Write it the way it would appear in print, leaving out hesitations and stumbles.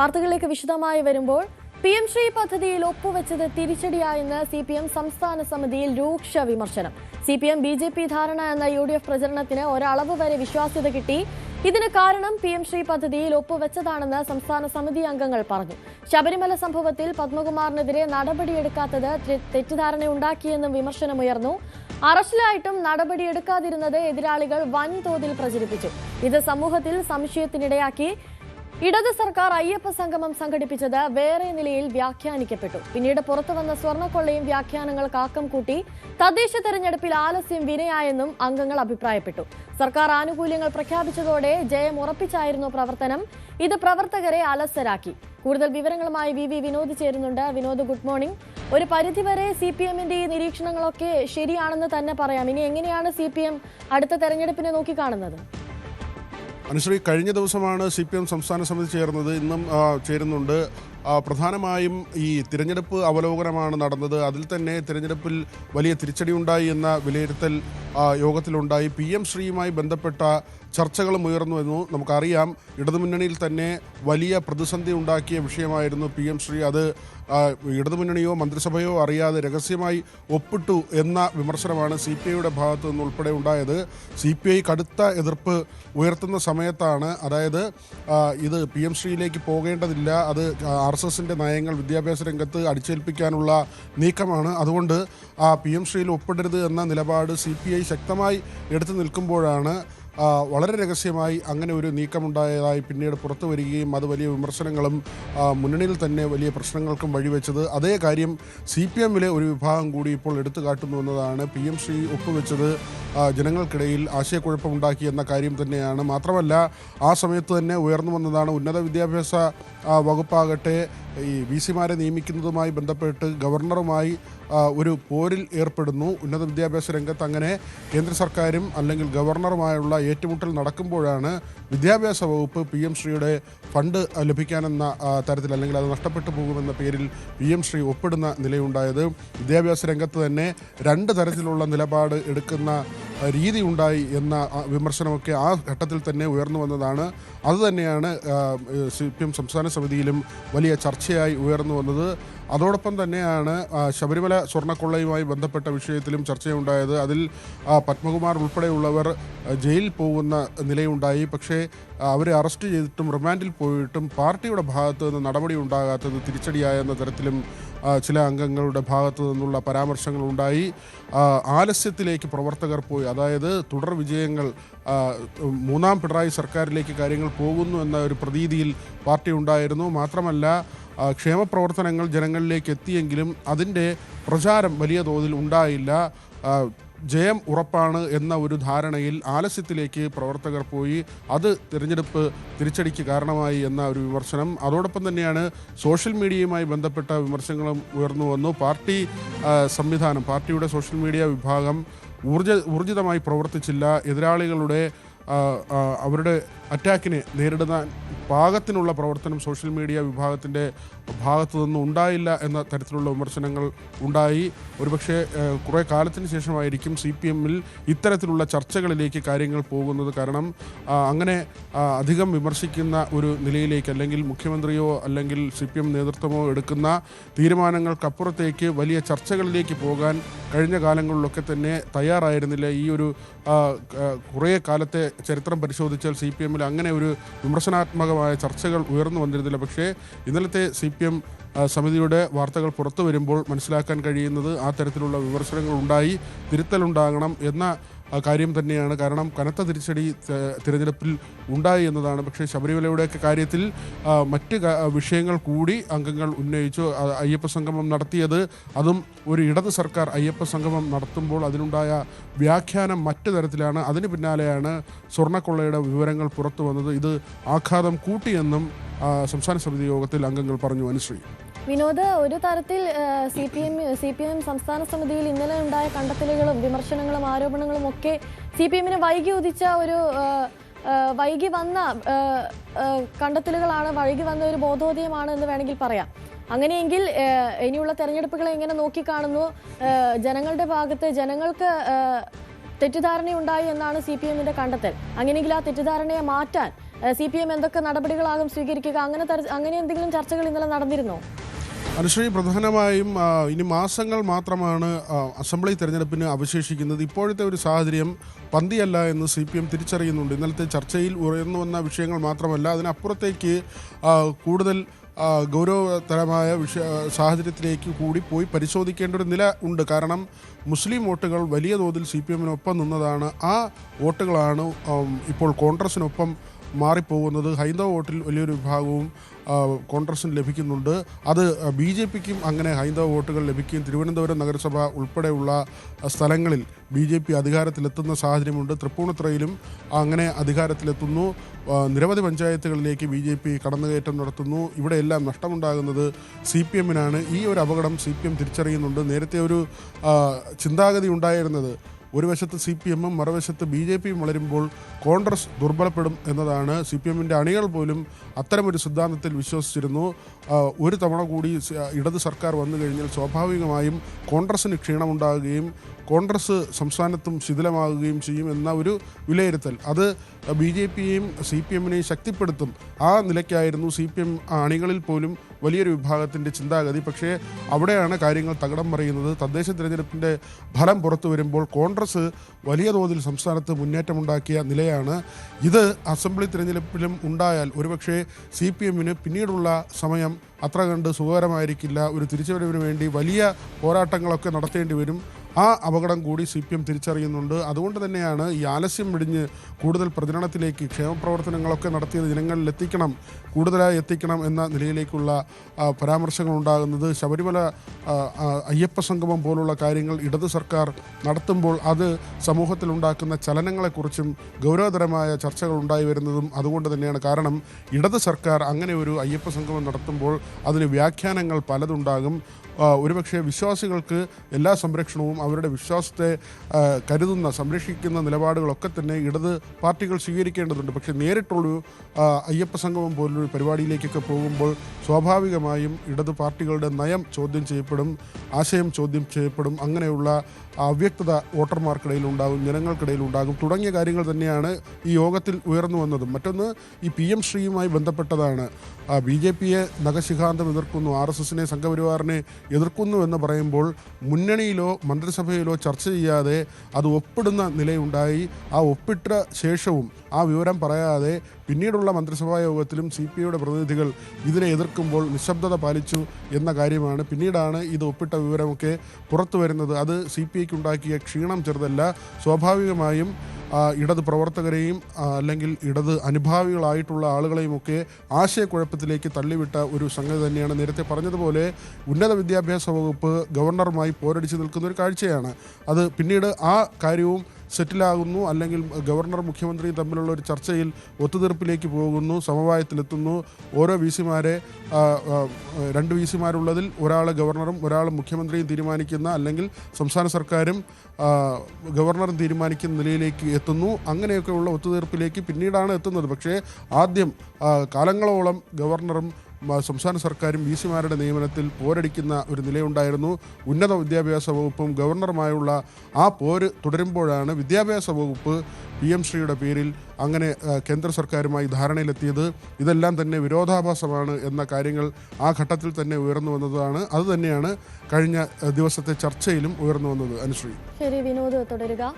വാർത്തകളിലേക്ക് വിശദമായി വരുമ്പോൾ PM ശ്രീ പദ്ധതിയിൽ ഒപ്പുവെച്ചത് തിരിച്ചടിയായെന്ന് CPM സംസ്ഥാന സമിതിയിൽ രൂക്ഷ വിമർശനം. CPM BJP ധാരണ എന്ന UDF പ്രചരണത്തിന് ഒരളവ് വരെ വിശ്വാസ്യത കിട്ടി. ഇതിന് കാരണം PM ശ്രീ പദ്ധതിയിൽ ഒപ്പുവെച്ചതാണെന്ന് സംസ്ഥാന സമിതി അംഗങ്ങൾ പറഞ്ഞു. ശബരിമല സംഭവത്തിൽ പത്മകുമാറിനെതിരെ നടപടിയെടുക്കാത്തത് തെറ്റിദ്ധാരണയുണ്ടാക്കിയെന്നും വിമർശനമുയർന്നു. അറസ്റ്റിലായിട്ടും നടപടിയെടുക്കാതിരുന്നത് എതിരാളികൾ വൻതോതിൽ പ്രചരിപ്പിച്ചു. ഇത് സമൂഹത്തിൽ സംശയത്തിനിടയാക്കി. ഇടത് സർക്കാർ അയ്യപ്പ സംഗമം സംഘടിപ്പിച്ചത് വേറെ നിലയിൽ വ്യാഖ്യാനിക്കപ്പെട്ടു. പിന്നീട് പുറത്തുവന്ന സ്വർണ്ണക്കൊള്ളയും വ്യാഖ്യാനങ്ങൾക്ക് ആക്കം കൂട്ടി. തദ്ദേശ തെരഞ്ഞെടുപ്പിൽ ആലസ്യം വിനയായെന്നും അംഗങ്ങൾ അഭിപ്രായപ്പെട്ടു. സർക്കാർ ആനുകൂല്യങ്ങൾ പ്രഖ്യാപിച്ചതോടെ ജയം ഉറപ്പിച്ചായിരുന്നു പ്രവർത്തനം. ഇത് പ്രവർത്തകരെ അലസരാക്കി. കൂടുതൽ വിവരങ്ങളുമായി VV വിനോദ് ചേരുന്നുണ്ട്. Vinod, good morning. ഒരു പരിധിവരെ CPMന്റെ ഈ നിരീക്ഷണങ്ങളൊക്കെ ശരിയാണെന്ന് തന്നെ പറയാം. ഇനി എങ്ങനെയാണ് CPM അടുത്ത തെരഞ്ഞെടുപ്പിനെ നോക്കിക്കാണുന്നത്? അനുശ്രീ, കഴിഞ്ഞ ദിവസമാണ് CPM സംസ്ഥാന സമിതി ചേർന്നത്. ഇന്നും ചേരുന്നുണ്ട്. പ്രധാനമായും ഈ തിരഞ്ഞെടുപ്പ് അവലോകനമാണ് നടന്നത്. അതിൽ തന്നെ തിരഞ്ഞെടുപ്പിൽ വലിയ തിരിച്ചടിയുണ്ടായി എന്ന വിലയിരുത്തൽ യോഗത്തിലുണ്ടായി. PM ശ്രീയുമായി ബന്ധപ്പെട്ട ചർച്ചകളും ഉയർന്നുവെന്നു. നമുക്കറിയാം, ഇടതുമുന്നണിയിൽ തന്നെ വലിയ പ്രതിസന്ധി ഉണ്ടാക്കിയ വിഷയമായിരുന്നു PM ശ്രീ. അത് ഇടതുമുന്നണിയോ മന്ത്രിസഭയോ അറിയാതെ രഹസ്യമായി ഒപ്പിട്ടു എന്ന വിമർശനമാണ് CPIയുടെ ഭാഗത്തു നിന്നുൾപ്പെടെ ഉണ്ടായത്. CPI കടുത്ത എതിർപ്പ് ഉയർത്തുന്ന സമയത്താണ്, അതായത് ഇത് PM ശ്രീയിലേക്ക് പോകേണ്ടതില്ല, അത് RSSന്റെ നയങ്ങൾ വിദ്യാഭ്യാസ രംഗത്ത് അടിച്ചേൽപ്പിക്കാനുള്ള നീക്കമാണ്, അതുകൊണ്ട് PM ശ്രീയിൽ ഒപ്പിടരുത് എന്ന നിലപാട് CPI ശക്തമായി എടുത്തു നിൽക്കുമ്പോഴാണ് വളരെ രഹസ്യമായി അങ്ങനെ ഒരു നീക്കമുണ്ടായതായി പിന്നീട് പുറത്തു വരികയും അത് വലിയ വിമർശനങ്ങളും മുന്നണിയിൽ തന്നെ വലിയ പ്രശ്നങ്ങൾക്കും വഴിവെച്ചത്. അതേ കാര്യം CPMലെ ഒരു വിഭാഗം കൂടി ഇപ്പോൾ എടുത്തു കാട്ടുന്നു എന്നതാണ്. PM ശ്രീ ഒപ്പുവെച്ചത് ജനങ്ങൾക്കിടയിൽ ആശയക്കുഴപ്പമുണ്ടാക്കി എന്ന കാര്യം തന്നെയാണ്. മാത്രമല്ല, ആ സമയത്ത് തന്നെ ഉയർന്നു വന്നതാണ് ഉന്നത വിദ്യാഭ്യാസ വകുപ്പാകട്ടെ ഈ VCമാരെ നിയമിക്കുന്നതുമായി ബന്ധപ്പെട്ട് ഗവർണറുമായി ഒരു പോരിൽ ഏർപ്പെടുന്നു. ഉന്നത വിദ്യാഭ്യാസ രംഗത്ത് അങ്ങനെ കേന്ദ്ര സർക്കാരും അല്ലെങ്കിൽ ഗവർണറുമായുള്ള ഏറ്റുമുട്ടൽ നടക്കുമ്പോഴാണ് വിദ്യാഭ്യാസ വകുപ്പ് PM ശ്രീയുടെ ഫണ്ട് ലഭിക്കാനെന്ന തരത്തിൽ, അല്ലെങ്കിൽ അത് നഷ്ടപ്പെട്ടു പോകുമെന്ന പേരിൽ PM ശ്രീ ഒപ്പിടുന്ന നിലയുണ്ടായത്. വിദ്യാഭ്യാസ രംഗത്ത് തന്നെ രണ്ട് തരത്തിലുള്ള നിലപാട് എടുക്കുന്ന രീതി ഉണ്ടായി എന്ന വിമർശനമൊക്കെ ആ ഘട്ടത്തിൽ തന്നെ ഉയർന്നു വന്നതാണ്. അതുതന്നെയാണ് CPM സംസ്ഥാന സമിതിയിലും വലിയ ചർച്ചയായി ഉയർന്നു വന്നത്. അതോടൊപ്പം തന്നെയാണ് ശബരിമല സ്വർണ്ണക്കൊള്ളയുമായി ബന്ധപ്പെട്ട വിഷയത്തിലും ചർച്ചയുണ്ടായത്. അതിൽ പത്മകുമാർ ഉൾപ്പെടെയുള്ളവർ ജയിലിൽ പോകുന്ന നിലയുണ്ടായി. പക്ഷേ അവരെ അറസ്റ്റ് ചെയ്തിട്ടും റിമാൻഡിൽ പോയിട്ടും പാർട്ടിയുടെ ഭാഗത്തു നിന്ന് നടപടി ഉണ്ടാകാത്തത് തിരിച്ചടിയായെന്ന തരത്തിലും ചില അംഗങ്ങളുടെ ഭാഗത്തു നിന്നുള്ള പരാമർശങ്ങളുണ്ടായി. ആലസ്യത്തിലേക്ക് പ്രവർത്തകർ പോയി, അതായത് തുടർ വിജയങ്ങൾ, മൂന്നാം പിണറായി സർക്കാരിലേക്ക് കാര്യങ്ങൾ പോകുന്നു എന്ന ഒരു പ്രതീതിയിൽ പാർട്ടി ഉണ്ടായിരുന്നു. മാത്രമല്ല, ക്ഷേമപ്രവർത്തനങ്ങൾ ജനങ്ങളിലേക്ക് എത്തിയെങ്കിലും അതിൻ്റെ പ്രചാരം വലിയ തോതിൽ ഉണ്ടായില്ല. ജയം ഉറപ്പാണ് എന്ന ഒരു ധാരണയിൽ ആലസ്യത്തിലേക്ക് പ്രവർത്തകർ പോയി. അത് തിരഞ്ഞെടുപ്പ് തിരിച്ചടിക്ക് കാരണമായി എന്ന ഒരു വിമർശനം. അതോടൊപ്പം തന്നെയാണ് സോഷ്യൽ മീഡിയയുമായി ബന്ധപ്പെട്ട വിമർശനങ്ങളും ഉയർന്നു വന്നു. പാർട്ടി സംവിധാനം, പാർട്ടിയുടെ സോഷ്യൽ മീഡിയ വിഭാഗം ഊർജിതമായി പ്രവർത്തിച്ചില്ല. എതിരാളികളുടെ അവരുടെ അറ്റാക്കിനെ നേരിടുന്ന പാകത്തിനുള്ള പ്രവർത്തനം സോഷ്യൽ മീഡിയ വിഭാഗത്തിൻ്റെ ഭാഗത്തു നിന്നും ഉണ്ടായില്ല എന്ന തരത്തിലുള്ള വിമർശനങ്ങൾ ഉണ്ടായി. ഒരുപക്ഷെ കുറേ കാലത്തിന് ശേഷമായിരിക്കും CPMൽ ഇത്തരത്തിലുള്ള ചർച്ചകളിലേക്ക് കാര്യങ്ങൾ പോകുന്നത്. കാരണം അങ്ങനെ അധികം വിമർശിക്കുന്ന ഒരു നിലയിലേക്ക്, അല്ലെങ്കിൽ മുഖ്യമന്ത്രിയോ അല്ലെങ്കിൽ CPM നേതൃത്വമോ എടുക്കുന്ന തീരുമാനങ്ങൾക്കപ്പുറത്തേക്ക് വലിയ ചർച്ചകളിലേക്ക് പോകാൻ കഴിഞ്ഞ കാലങ്ങളിലൊക്കെ തന്നെ തയ്യാറായിരുന്നില്ല. ഈ ഒരു കുറേ കാലത്തെ ചരിത്രം പരിശോധിച്ചാൽ CPMൽ അങ്ങനെ ഒരു വിമർശനാത്മകമായ ചർച്ചകൾ ഉയർന്നു വന്നിരുന്നില്ല. പക്ഷേ ഇന്നലത്തെ CPM സമിതിയുടെ വാർത്തകൾ പുറത്തു വരുമ്പോൾ മനസ്സിലാക്കാൻ കഴിയുന്നത് ആ തരത്തിലുള്ള വിമർശനങ്ങൾ ഉണ്ടായി, തിരുത്തലുണ്ടാകണം എന്ന കാര്യം തന്നെയാണ്. കാരണം കനത്ത തിരിച്ചടി തിരഞ്ഞെടുപ്പിൽ ഉണ്ടായി എന്നതാണ്. പക്ഷേ ശബരിമലയുടെയൊക്കെ കാര്യത്തിൽ മറ്റ് വിഷയങ്ങൾ കൂടി അംഗങ്ങൾ ഉന്നയിച്ചു. അയ്യപ്പ സംഗമം നടത്തിയത്, അതും ഒരു ഇടത് സർക്കാർ അയ്യപ്പ സംഗമം നടത്തുമ്പോൾ അതിനുണ്ടായ വ്യാഖ്യാനം മറ്റു തരത്തിലാണ്. അതിന് പിന്നാലെയാണ് സ്വർണ്ണക്കൊള്ളയുടെ വിവരങ്ങൾ പുറത്തു വന്നത്. ഇത് ആഘാതം കൂട്ടിയെന്നും സംസ്ഥാന സമിതി യോഗത്തിൽ അംഗങ്ങൾ പറഞ്ഞു. അനുശ്രീ, വിനോദ്, ഒരു തരത്തിൽ CPM സംസ്ഥാന സമിതിയിൽ ഇന്നലെ ഉണ്ടായ കണ്ടെത്തലുകളും വിമർശനങ്ങളും ആരോപണങ്ങളും ഒക്കെ CPMന് വൈകി ഉദിച്ച ഒരു വൈകി വന്ന കണ്ടെത്തലുകളാണ്, വൈകി വന്ന ഒരു ബോധോദയമാണ് എന്ന് വേണമെങ്കിൽ പറയാം. അങ്ങനെയെങ്കിൽ ഇനിയുള്ള തെരഞ്ഞെടുപ്പുകളെ എങ്ങനെ നോക്കിക്കാണുന്നു? ജനങ്ങളുടെ ഭാഗത്ത് ജനങ്ങൾക്ക് തെറ്റിദ്ധാരണയുണ്ടായി എന്നാണ് CPMന്റെ കണ്ടെത്തൽ. അങ്ങനെയെങ്കിൽ ആ തെറ്റിദ്ധാരണയെ മാറ്റാൻ CPM എന്തൊക്കെ നടപടികളാകും സ്വീകരിക്കുക, അങ്ങനെ എന്തെങ്കിലും ചർച്ചകൾ ഇന്നലെ നടന്നിരുന്നോ? അനുശ്രീ, പ്രധാനമായും ഇനി മാസങ്ങൾ മാത്രമാണ് അസംബ്ലി തെരഞ്ഞെടുപ്പിന് അവശേഷിക്കുന്നത്. ഇപ്പോഴത്തെ ഒരു സാഹചര്യം പന്തിയല്ല എന്ന് CPM തിരിച്ചറിയുന്നുണ്ട്. ഇന്നലത്തെ ചർച്ചയിൽ ഉയർന്നു വന്ന വിഷയങ്ങൾ മാത്രമല്ല, അതിനപ്പുറത്തേക്ക് കൂടുതൽ ഗൗരവതരമായ സാഹചര്യത്തിലേക്ക് കൂടി പോയി പരിശോധിക്കേണ്ട ഒരു നില ഉണ്ട്. കാരണം മുസ്ലിം വോട്ടുകൾ വലിയ തോതിൽ CPM-നൊപ്പം നിന്നതാണ്. ആ വോട്ടുകളാണ് ഇപ്പോൾ കോൺഗ്രസിനൊപ്പം മാറിപ്പോകുന്നത്. ഹൈന്ദവ വോട്ടിൽ വലിയൊരു വിഭാഗവും കോൺഗ്രസിന് ലഭിക്കുന്നുണ്ട്. അത് BJPക്കും അങ്ങനെ ഹൈന്ദവ വോട്ടുകൾ ലഭിക്കുകയും തിരുവനന്തപുരം നഗരസഭ ഉൾപ്പെടെയുള്ള സ്ഥലങ്ങളിൽ BJP അധികാരത്തിലെത്തുന്ന സാഹചര്യമുണ്ട്. തൃപ്പൂണിത്തുറയിലും അങ്ങനെ അധികാരത്തിലെത്തുന്നു. നിരവധി പഞ്ചായത്തുകളിലേക്ക് BJP കടന്നുകയറ്റം നടത്തുന്നു. ഇവിടെയെല്ലാം നഷ്ടമുണ്ടാകുന്നത് CPM-നാണ്. ഈ ഒരു അപകടം CPM തിരിച്ചറിയുന്നുണ്ട്. നേരത്തെ ഒരു ചിന്താഗതി ഉണ്ടായിരുന്നത് ഒരു വശത്ത് CPM-ഉം മറുവശത്ത് BJP-യും വളരുമ്പോൾ കോൺഗ്രസ് ദുർബലപ്പെടും എന്നതാണ്. CPM-ൻ്റെ അണികൾ പോലും അത്തരമൊരു സിദ്ധാന്തത്തിൽ വിശ്വസിച്ചിരുന്നു. ഒരു തവണ കൂടി ഇടത് സർക്കാർ വന്നു കഴിഞ്ഞാൽ സ്വാഭാവികമായും കോൺഗ്രസിന് ക്ഷീണമുണ്ടാകുകയും കോൺഗ്രസ് സംസ്ഥാനത്തും ശിഥിലമാകുകയും ചെയ്യും എന്ന ഒരു വിലയിരുത്തൽ, അത് BJP-യെയും CPM-നെയും ശക്തിപ്പെടുത്തും. ആ നിലയ്ക്കായിരുന്നു CPM അണികളിൽ പോലും വലിയൊരു വിഭാഗത്തിൻ്റെ ചിന്താഗതി. പക്ഷേ അവിടെയാണ് കാര്യങ്ങൾ തകിടം മറിയുന്നത്. തദ്ദേശ തിരഞ്ഞെടുപ്പിൻ്റെ ഫലം പുറത്തു വരുമ്പോൾ കോൺഗ്രസ് വലിയ തോതിൽ സംസ്ഥാനത്ത് മുന്നേറ്റമുണ്ടാക്കിയ നിലയാണ്. ഇത് അസംബ്ലി തിരഞ്ഞെടുപ്പിലും ഉണ്ടായാൽ ഒരുപക്ഷെ CPM-ന് പിന്നീടുള്ള സമയം അത്ര കണ്ട് സുഖകരമായിരിക്കില്ല. ഒരു തിരിച്ചുവരവിന് വേണ്ടി വലിയ പോരാട്ടങ്ങളൊക്കെ നടത്തേണ്ടി വരും. ആ അപകടം കൂടി CPM തിരിച്ചറിയുന്നുണ്ട്. അതുകൊണ്ട് തന്നെയാണ് ഈ ആലസ്യം വെടിഞ്ഞ് കൂടുതൽ പ്രചരണത്തിലേക്ക് ക്ഷേമപ്രവർത്തനങ്ങളൊക്കെ നടത്തിയത് ജനങ്ങളിൽ എത്തിക്കണം, കൂടുതലായി എത്തിക്കണം എന്ന നിലയിലേക്കുള്ള പരാമർശങ്ങൾ ഉണ്ടാകുന്നത്. ശബരിമല അയ്യപ്പ സംഗമം പോലുള്ള കാര്യങ്ങൾ ഇടത് സർക്കാർ നടത്തുമ്പോൾ അത് സമൂഹത്തിലുണ്ടാക്കുന്ന ചലനങ്ങളെക്കുറിച്ചും ഗൗരവതരമായ ചർച്ചകൾ ഉണ്ടായി വരുന്നതും അതുകൊണ്ട് തന്നെയാണ്. കാരണം ഇടത് സർക്കാർ അങ്ങനെ ഒരു അയ്യപ്പ സംഗമം നടത്തുമ്പോൾ അതിന് വ്യാഖ്യാനങ്ങൾ പലതുണ്ടാകും. ഒരുപക്ഷെ വിശ്വാസികൾക്ക് എല്ലാ സംരക്ഷണവും അവരുടെ വിശ്വാസത്തെ കരുതുന്ന സംരക്ഷിക്കുന്ന നിലപാടുകളൊക്കെ തന്നെ ഇടത് പാർട്ടികൾ സ്വീകരിക്കേണ്ടതുണ്ട്. പക്ഷേ നേരിട്ടുള്ളൊരു അയ്യപ്പ സംഗമം പോലൊരു പരിപാടിയിലേക്കൊക്കെ പോകുമ്പോൾ സ്വാഭാവികമായും ഇടത് പാർട്ടികളുടെ നയം ചോദ്യം ചെയ്യപ്പെടും, ആശയം ചോദ്യം ചെയ്യപ്പെടും. അങ്ങനെയുള്ള അവ്യക്തത വോട്ടർമാർക്കിടയിൽ ഉണ്ടാകും, ജനങ്ങൾക്കിടയിൽ ഉണ്ടാകും തുടങ്ങിയ കാര്യങ്ങൾ തന്നെയാണ് ഈ യോഗത്തിൽ ഉയർന്നു വന്നതും. മറ്റൊന്ന് ഈ PM ശ്രീയുമായി ബന്ധപ്പെട്ടതാണ്. BJP-യെ നഖശിഖാന്തം എതിർക്കുന്നു, RSS-നെ സംഘപരിവാറിനെ എതിർക്കുന്നു എന്ന് പറയുമ്പോൾ മുന്നണിയിലോ മന്ത്രിസഭയിലോ ചർച്ച ചെയ്യാതെ അത് ഒപ്പിടുന്ന നിലയുണ്ടായി. ആ ഒപ്പിട്ട ശേഷവും ആ വിവരം പറയാതെ പിന്നീടുള്ള മന്ത്രിസഭാ യോഗത്തിലും CPI-യുടെ പ്രതിനിധികൾ ഇതിനെ എതിർക്കുമ്പോൾ നിശബ്ദത പാലിച്ചു എന്ന കാര്യമാണ്. പിന്നീടാണ് ഇത് ഒപ്പിട്ട വിവരമൊക്കെ പുറത്തു വരുന്നത്. അത് CPI-ക്ക് ഉണ്ടാക്കിയ ക്ഷീണം ചെറുതല്ല. സ്വാഭാവികമായും ഇടത് പ്രവർത്തകരെയും അല്ലെങ്കിൽ ഇടത് അനുഭാവികളായിട്ടുള്ള ആളുകളെയുമൊക്കെ ആശയക്കുഴപ്പത്തിലേക്ക് തള്ളിവിട്ട ഒരു സംഗതി തന്നെയാണ്. നേരത്തെ പറഞ്ഞതുപോലെ ഉന്നത വിദ്യാഭ്യാസ വകുപ്പ് ഗവർണറുമായി പോരടിച്ച് നിൽക്കുന്ന ഒരു കാഴ്ചയാണ്. അത് പിന്നീട് ആ കാര്യവും സെറ്റിലാകുന്നു, അല്ലെങ്കിൽ ഗവർണർ മുഖ്യമന്ത്രിയും തമ്മിലുള്ള ഒരു ചർച്ചയിൽ ഒത്തുതീർപ്പിലേക്ക് പോകുന്നു, സമവായത്തിലെത്തുന്നു. ഓരോ VC-മാരെ 2 VC-മാരുള്ളതിൽ ഒരാൾ ഗവർണറും ഒരാൾ മുഖ്യമന്ത്രിയും തീരുമാനിക്കുന്ന, അല്ലെങ്കിൽ സംസ്ഥാന സർക്കാരും ഗവർണറും തീരുമാനിക്കുന്ന നിലയിലേക്ക് എത്തുന്നു. അങ്ങനെയൊക്കെയുള്ള ഒത്തുതീർപ്പിലേക്ക് പിന്നീടാണ് എത്തുന്നത്. പക്ഷേ ആദ്യം കാലങ്ങളോളം ഗവർണറും സംസ്ഥാന സർക്കാരും VC-മാരുടെ നിയമനത്തിൽ പോരടിക്കുന്ന ഒരു നിലയുണ്ടായിരുന്നു. ഉന്നത വിദ്യാഭ്യാസ വകുപ്പും ഗവർണറുമായുള്ള ആ പോര് തുടരുമ്പോഴാണ് വിദ്യാഭ്യാസ വകുപ്പ് PM ശ്രീയുടെ പേരിൽ അങ്ങനെ കേന്ദ്ര സർക്കാരുമായി ധാരണയിലെത്തിയത്. ഇതെല്ലാം തന്നെ വിരോധാഭാസമാണ് എന്ന കാര്യങ്ങൾ ആ ഘട്ടത്തിൽ തന്നെ ഉയർന്നു വന്നതാണ്. അതുതന്നെയാണ് കഴിഞ്ഞ ദിവസത്തെ ചർച്ചയിലും ഉയർന്നു വന്നത്. അനുശ്രീ, ശരി, വിനോദ് തുടരുക.